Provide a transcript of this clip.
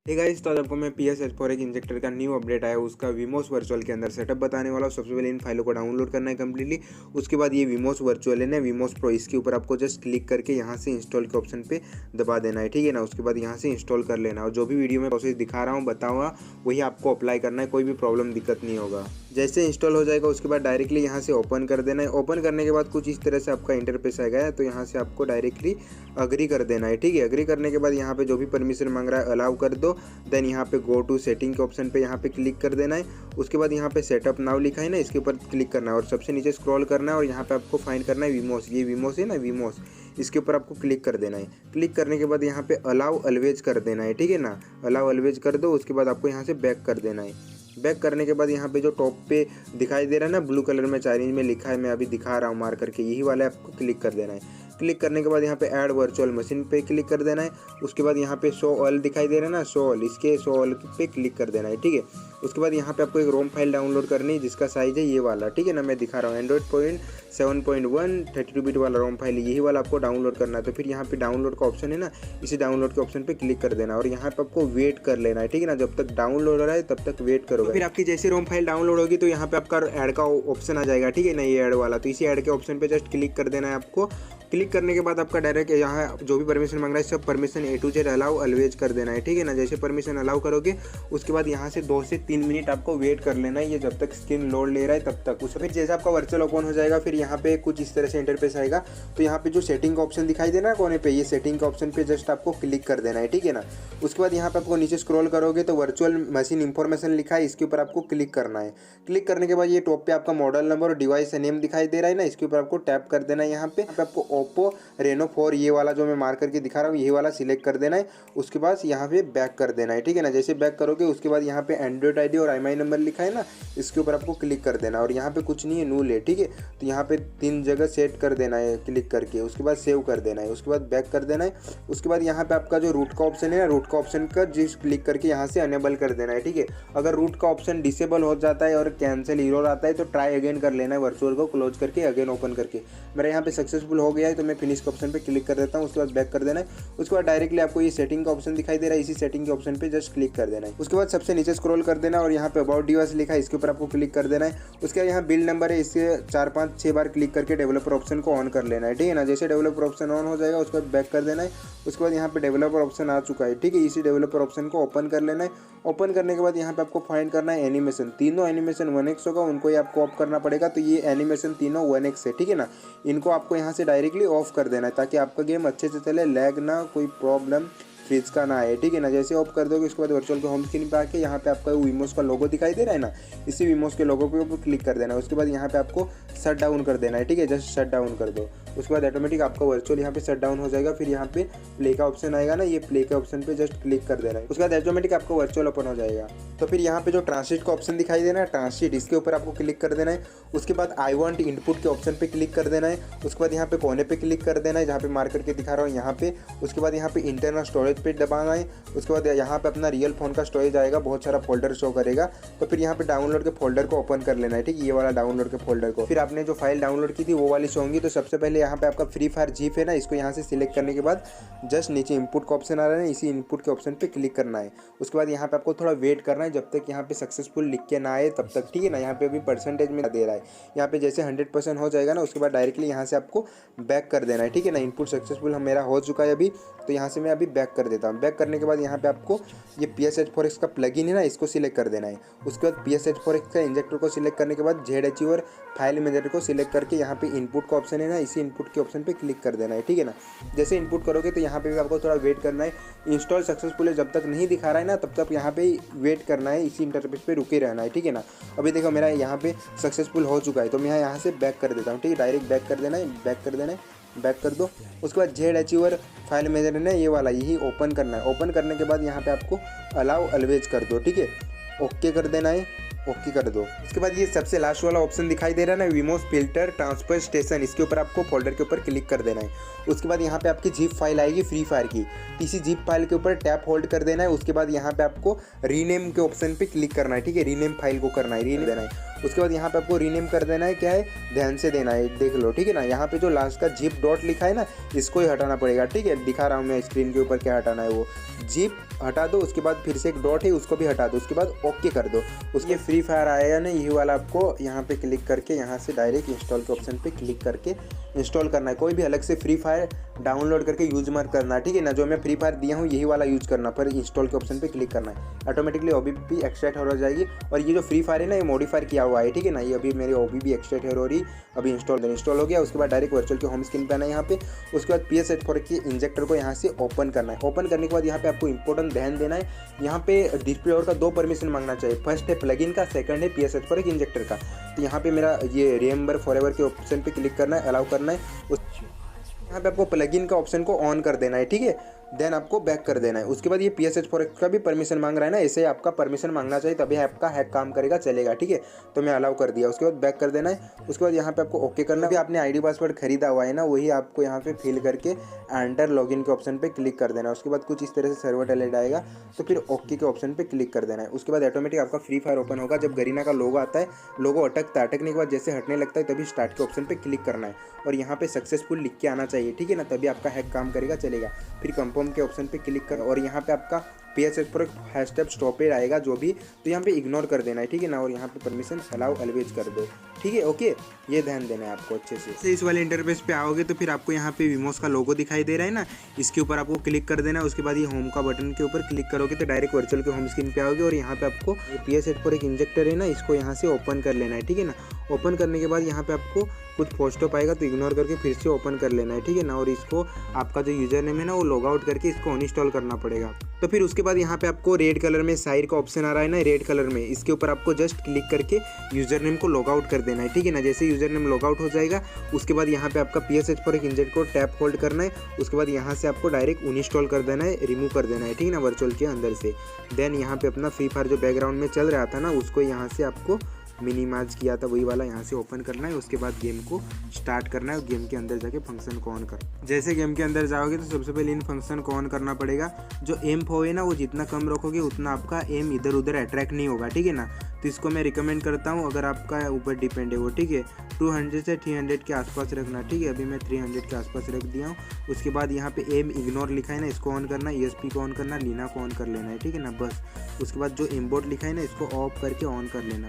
Hey guys, तो आज आपको मैं PS-H4 एक इंजेक्टर का न्यू अपडेट आया उसका विमोस वर्चुअल के अंदर सेटअप बताने वाला हूँ। सबसे पहले इन फाइलों को डाउनलोड करना है कम्प्लीटली। उसके बाद ये विमोस वर्चुअल है ना, विमोस प्रो, इसके ऊपर आपको जस्ट क्लिक करके यहाँ से इंस्टॉल के ऑप्शन पे दबा देना है, ठीक है ना। उसके बाद यहाँ से इंस्टॉल कर लेना है और जो भी वीडियो में प्रोसेस दिखा रहा हूँ बताऊँगा वही आपको अप्लाई करना है, कोई भी प्रॉब्लम दिक्कत नहीं होगा। जैसे इंस्टॉल हो जाएगा उसके बाद डायरेक्टली यहाँ से ओपन कर देना है। ओपन करने के बाद कुछ इस तरह से आपका इंटरफेस आएगा, तो यहाँ से आपको डायरेक्टली अग्री कर देना है, ठीक है। अग्री करने के बाद यहाँ पे जो भी परमिशन मांग रहा है अलाउ कर दो। देन यहाँ पे गो टू सेटिंग के ऑप्शन पे यहाँ पे क्लिक कर देना है। उसके बाद यहाँ पे सेटअप नाउ लिखा है ना, इसके ऊपर क्लिक करना है और सबसे नीचे स्क्रॉल करना है और यहाँ पे आपको फाइंड करना है विमोस। ये विमोस है ना, विमोस, इसके ऊपर आपको क्लिक कर देना है। क्लिक करने के बाद यहाँ पे अलाउ अलवेज कर देना है, ठीक है ना। अलाउ अलवेज कर दो। उसके बाद आपको यहाँ से बैक कर देना है। बैक करने के बाद यहाँ पे जो टॉप पे दिखाई दे रहा है ना, ब्लू कलर में चाइनीज में लिखा है, मैं अभी दिखा रहा हूँ मार्क करके, यही वाला आपको क्लिक कर देना है। क्लिक करने के बाद यहाँ पे ऐड वर्चुअल मशीन पे क्लिक कर देना है। उसके बाद यहाँ पे शो ऑल दिखाई दे रहा है ना, शो ऑल, इसके शो ऑल पे क्लिक कर देना है, ठीक है। उसके बाद यहाँ पे आपको एक रोम फाइल डाउनलोड करनी है जिसका साइज है ये वाला, ठीक है ना, मैं दिखा रहा हूँ एंड्रॉइड 7.1 32 बिट वाला रोम फाइल, यही वाला आपको डाउनलोड करना है। तो फिर यहाँ पे डाउनलोड का ऑप्शन है ना, इसी डाउनलोड के ऑप्शन पे क्लिक कर देना और यहाँ पे आपको वेट कर लेना है, ठीक है ना। जब तक डाउनलोड हो रहा है तब तक वेट करोगे। फिर आपकी जैसे रोम फाइल डाउनलोड होगी तो यहाँ पे आपका ऐड का ऑप्शन आ जाएगा, ठीक है ना, ये ऐड वाला। तो इसी ऐड के ऑप्शन पे जस्ट क्लिक कर देना है आपको। क्लिक करने के बाद आपका डायरेक्ट यहाँ जो भी परमिशन मांग रहा है सब permission A to Z allow always कर देना है, ठीक है ना। जैसे परमिशन अलाउ करोगे उसके बाद यहाँ से 2 से 3 मिनट आपको वेट कर लेना है, ये जब तक स्क्रीन लोड ले रहा है तब तक। उसके फिर जैसे आपका वर्चुअल ओपन हो जाएगा फिर यहाँ पे कुछ इस तरह से इंटरफेस आएगा। तो यहाँ पे जो सेटिंग का ऑप्शन दिखाई दे रहा है कोने पे, ये सेटिंग का ऑप्शन पे जस्ट आपको क्लिक कर देना है, ठीक है ना। उसके बाद यहाँ पे आपको नीचे स्क्रॉल करोगे तो वर्चुअल मशीन इंफॉर्मेशन लिखा है, इसके ऊपर आपको क्लिक करना है। क्लिक करने के बाद ये टॉप पे आपका मॉडल नंबर और डिवाइस नेम दिखाई दे रहा है ना, इसके ऊपर आपको टैप कर देना है। यहाँ पे आपको ओप्पो रेनो 4 ये वाला जो मैं मार्क करके दिखा रहा हूँ यही वाला सिलेक्ट कर देना है। उसके बाद यहाँ पे बैक कर देना है, ठीक है ना। जैसे बैक करोगे उसके बाद यहाँ पे एंड्रॉइड आईडी और IMEI नंबर लिखा है ना, इसके ऊपर आपको क्लिक कर देना और यहाँ पे कुछ नहीं है, नूल है, ठीक है। तो यहाँ पे 3 जगह सेट कर देना है क्लिक करके, उसके बाद सेव कर देना है, उसके बाद बैक कर देना है। उसके बाद यहाँ पे आपका जो रूट का ऑप्शन है ना, रूट का ऑप्शन का जिस क्लिक करके यहाँ से अनेबल कर देना है, ठीक है। अगर रूट का ऑप्शन डिसेबल हो जाता है और कैंसिल एरर आता है तो ट्राई अगेन कर लेना है, वर्चुअल को क्लोज करके अगेन ओपन करके। मेरा यहाँ पे सक्सेसफुल हो गया है तो मैं फिनिश के ऑप्शन पे क्लिक कर देता हूँ। उसके बाद बैक कर देना है। उसके बाद डायरेक्टली आपको ये सेटिंग का ऑप्शन दिखाई दे रहा है, इसी सेटिंग के ऑप्शन पे जस्ट क्लिक कर देना है। उसके बाद सबसे नीचे स्क्रॉल कर देना और यहाँ पे अबाउट डिवाइस लिखा है, इसके ऊपर आपको क्लिक कर देना है। उसके बाद यहाँ बिल्ड नंबर है, इससे 4 5 6 बार क्लिक करके डेवलपर ऑप्शन को ऑन कर लेना है, ठीक है ना। जैसे डेवलपर ऑप्शन ऑन हो जाएगा उसके बाद बैक कर देना है। उसके बाद यहाँ पे डेवलपर ऑप्शन आ चुका है, ठीक है, इसी डेवलपर ऑप्शन को ओपन कर लेना है। ओपन करने के बाद यहाँ पे आपको फाइंड करना है एनिमेशन, तीनों एनिमेशन 1x होगा, उनको ही आपको ऑफ करना पड़ेगा। तो ये एनिमेशन तीनों 1x है, ठीक है ना। इनको आपको यहाँ से डायरेक्टली ऑफ कर देना है ताकि आपका गेम अच्छे से चले, लैग ना, कोई प्रॉब्लम फ्रीज का ना आए, ठीक है ना। जैसे ऑफ कर दोगे उसके बाद वर्चुअल के होम स्क्रीन पे आके यहाँ पे आपका विमोस का लोगो दिखाई दे रहा है ना, इसी विमोस के लोगो के ऊपर क्लिक कर देना है। उसके बाद यहाँ पे आपको शट डाउन कर देना है, ठीक है, जस्ट शट डाउन कर दो। उसके बाद ऑटोमेटिक आपका वर्चुअल यहाँ पे शट डाउन हो जाएगा। फिर यहाँ पे प्ले का ऑप्शन आएगा ना, ये प्ले के ऑप्शन पे जस्ट क्लिक कर देना है। उसके बाद ऑटोमेटिक आपका वर्चुअल ओपन हो जाएगा। तो फिर यहाँ पे जो ट्रांसलेट का ऑप्शन दिखाई देना है, ट्रांसलेट, इसके ऊपर आपको क्लिक कर देना है। उसके बाद आई वांट इनपुट के ऑप्शन पे क्लिक कर देना है। उसके बाद यहाँ पे कोने पे क्लिक कर देना है जहाँ पे मार्क करके दिखा रहा हूँ यहाँ पे। उसके बाद यहाँ पे इंटरनल स्टोरेज पे दबाना है। उसके बाद यहाँ पे अपना रियल फोन का स्टोरेज आएगा, बहुत सारा फोल्डर शो करेगा। तो फिर यहाँ पे डाउनलोड के फोल्डर को ओपन कर लेना है, ठीक है, ये वाला डाउनलोड के फोल्डर को। फिर आपने जो फाइल डाउनलोड की थी वो वाली शो होंगी। तो सबसे पहले यहाँ पे आपका फ्री फायर जीप है ना, इसको यहाँ से सिलेक्ट करने के बाद जस्ट नीचे इनपुट का ऑप्शन आ रहा है, इसी इनपुट के ऑप्शन पे क्लिक करना है। उसके बाद यहाँ पे आपको थोड़ा वेट करना है जब तक यहाँ पे सक्सेसफुल लिख के ना आए तब तक, ठीक है ना। यहाँ पे अभी परसेंटेज में दे रहा है, यहाँ पे जैसे 100% हो जाएगा ना उसके बाद डायरेक्टली यहाँ से आपको बैक कर देना है, ठीक है ना। इनपुट सक्सेसफुल मेरा हो चुका है अभी, तो यहाँ से मैं अभी बैक कर देता हूँ। बैक करने के बाद यहाँ पे आपको ये PS-H4X का प्लगइन है ना, इसको सिलेक्ट कर देना है। उसके बाद PS-H4X का इंजेक्टर को सिलेक्ट करने के बाद ZHEver फाइल मैनेजर को सिलेक्ट करके यहाँ पे इनपुट का ऑप्शन है ना, इसी इनपुट के ऑप्शन पे क्लिक कर देना है, ठीक है ना। जैसे इनपुट करोगे तो यहाँ पे भी आपको थोड़ा वेट करना है। इंस्टॉल सक्सेसफुल है, जब तक नहीं दिखा रहा है ना तब तक यहाँ पे वेट करना है, इसी इंटरफेस पे रुके रहना है, ठीक है ना। अभी देखो मेरा यहाँ पे सक्सेसफुल हो चुका है तो मैं यहाँ से बैक कर देता हूँ, ठीक है, डायरेक्ट बैक कर देना है, बैक कर देना है, बैक कर दो। उसके बाद ZHEver फाइल मैनेजर है ना, ये वाला, यही ओपन करना है। ओपन करने के बाद यहाँ पे आपको अलाउ अलवेज कर दो, ठीक है, ओके कर देना है, ओके कर दो। उसके बाद ये सबसे लास्ट वाला ऑप्शन दिखाई दे रहा है ना, विमोस फिल्टर ट्रांसफर स्टेशन, इसके ऊपर आपको फोल्डर के ऊपर क्लिक कर देना है। उसके बाद यहाँ पे आपकी जिप फाइल आएगी फ्री फायर की, इसी जिप फाइल के ऊपर टैप होल्ड कर देना है। उसके बाद यहाँ पे आपको रीनेम के ऑप्शन पे क्लिक करना है, ठीक है, रीनेम फाइल को करना है, रीनेम देना है। उसके बाद यहाँ पे आपको रीनेम कर देना है, क्या है, ध्यान से देना है, देख लो, ठीक है ना। यहाँ पे जो लास्ट का जिप डॉट लिखा है ना, इसको ही हटाना पड़ेगा, ठीक है, दिखा रहा हूँ मैं स्क्रीन के ऊपर क्या हटाना है, वो जिप हटा दो। उसके बाद फिर से एक डॉट है उसको भी हटा दो, उसके बाद ओके कर दो। उसके फ्री फायर आएगा ना, यही वाला आपको यहाँ पे क्लिक करके यहाँ से डायरेक्ट इंस्टॉल के ऑप्शन पे क्लिक करके इंस्टॉल करना है। कोई भी अलग से फ्री फायर डाउनलोड करके यूज मत करना, ठीक है ना। जो मैं फ्री फायर दिया हूँ यही वाला यूज करना, पर इंस्टॉल के ऑप्शन पे क्लिक करना है, ऑटोमेटिकली ओबी भी एक्सट्रैक्ट हो जाएगी। और ये जो फ्री फायर है ना, ये मॉडिफाई किया हुआ है, ठीक है ना। ये अभी मेरी ओबी भी एक्सट्रैक्ट हो रही, अभी इंस्टॉल हो गया। उसके बाद डायरेक्ट वर्चुअल के होम स्क्रीन पे आना है यहाँ पे। उसके बाद PS84 के इंजेक्टर को यहाँ से ओपन करना है। ओपन करने के बाद यहाँ पे आपको इंपॉर्टेंट ध्यान देना है, यहाँ पे डिस्प्ले और का 2 परमिशन मांगना चाहिए। फर्स्ट है प्लगइन का, सेकंड है PS84 इंजेक्टर का। तो यहाँ पे मेरा ये रिमेंबर फॉरएवर के ऑप्शन पे क्लिक करना है, अलाउ करना है। यहाँ पे आपको प्लगइन का ऑप्शन को ऑन कर देना है, ठीक है। देन आपको बैक कर देना है। उसके बाद ये PS84 का भी परमिशन मांग रहा है ना, ऐसे आपका परमिशन मांगना चाहिए, तभी आपका हैक काम करेगा, चलेगा, ठीक है। तो मैं अलाउ कर दिया। उसके बाद बैक कर देना है। उसके बाद यहाँ पे आपको ओके करना है। आपने आईडी पासवर्ड खरीदा हुआ है ना, वही आपको यहाँ पे फिल करके एंटर लॉगिन के ऑप्शन पे क्लिक कर देना है। उसके बाद कुछ इस तरह से सर्वर टेलेट आएगा, तो फिर ओके के ऑप्शन पे क्लिक कर देना है। उसके बाद ऑटोमेटिक आपका फ्री फायर ओपन होगा। जब गरीना का लोगो आता है, लोगो अटकता है, अटकने के बाद जैसे हटने लगता है तभी स्टार्ट के ऑप्शन पे क्लिक करना है और यहाँ पे सक्सेसफुल लिख के आना चाहिए, ठीक है ना, तभी आपका हैक काम करेगा, चलेगा। फिर कंफर्म के ऑप्शन पे क्लिक कर और यहाँ पे आपका PS84 हैशटैग स्टॉपेड आएगा जो भी, तो यहाँ पे इग्नोर कर देना है, ठीक है ना। और यहाँ पे परमिशन अलाउ ऑलवेज कर दो, ठीक है, ओके। ये ध्यान देना है आपको अच्छे से। इस वाले इंटरफेस पे आओगे तो फिर आपको यहाँ पे विमोस का लोगो दिखाई दे रहा है ना, इसके ऊपर आपको क्लिक कर देना है। उसके बाद ये होम का बटन के ऊपर क्लिक करोगे तो डायरेक्ट वर्चुअल के होम स्क्रीन पे आओगे और यहाँ पे आपको PS84 इंजेक्टर है ना, इसको यहाँ से ओपन कर लेना है, ठीक है ना। ओपन करने के बाद यहाँ पे आपको कुछ पोस्टअप आएगा तो इग्नोर करके फिर से ओपन कर लेना है, ठीक है ना। और इसको आपका जो यूजर नेम है ना, वो लॉग आउट करके इसको अनइंस्टॉल करना पड़ेगा। तो फिर उसके बाद यहाँ पे आपको रेड कलर में साइड का ऑप्शन आ रहा है ना, रेड कलर में, इसके ऊपर आपको जस्ट क्लिक करके यूजर नेम को लॉग आउट कर देना है, ठीक है ना। जैसे यूजर नेम लॉग आउट हो जाएगा, उसके बाद यहाँ पे आपका PS84 इंजेक्टर को टैप होल्ड करना है। उसके बाद यहाँ से आपको डायरेक्ट अनइंस्टॉल कर देना है, रिमूव कर देना है, ठीक है ना, वर्चुअल के अंदर से। देन यहाँ पे अपना फ्री फायर जो बैकग्राउंड में चल रहा था ना, उसको यहाँ से आपको मिनिमाइज किया था वही वाला यहाँ से ओपन करना है। उसके बाद गेम को स्टार्ट करना है और गेम के अंदर जाके फंक्शन को ऑन कर। जैसे गेम के अंदर जाओगे तो सबसे पहले इन फंक्शन को ऑन करना पड़ेगा। जो एम है ना, वो जितना कम रखोगे उतना आपका एम इधर उधर अट्रैक्ट नहीं होगा, ठीक है ना। तो इसको मैं रिकमेंड करता हूँ, अगर आपका ऊपर डिपेंड है वो, ठीक है। 200 से 300 के आसपास रखना, ठीक है। अभी मैं 300 के आसपास रख दिया हूँ। उसके बाद यहाँ पे एम इग्नोर लिखा है ना, इसको ऑन करना, ESP को ऑन करना, लीना को ऑन कर लेना है, ठीक है ना, बस। उसके बाद जो इम्पोर्ट लिखा है ना, इसको ऑफ करके ऑन कर लेना।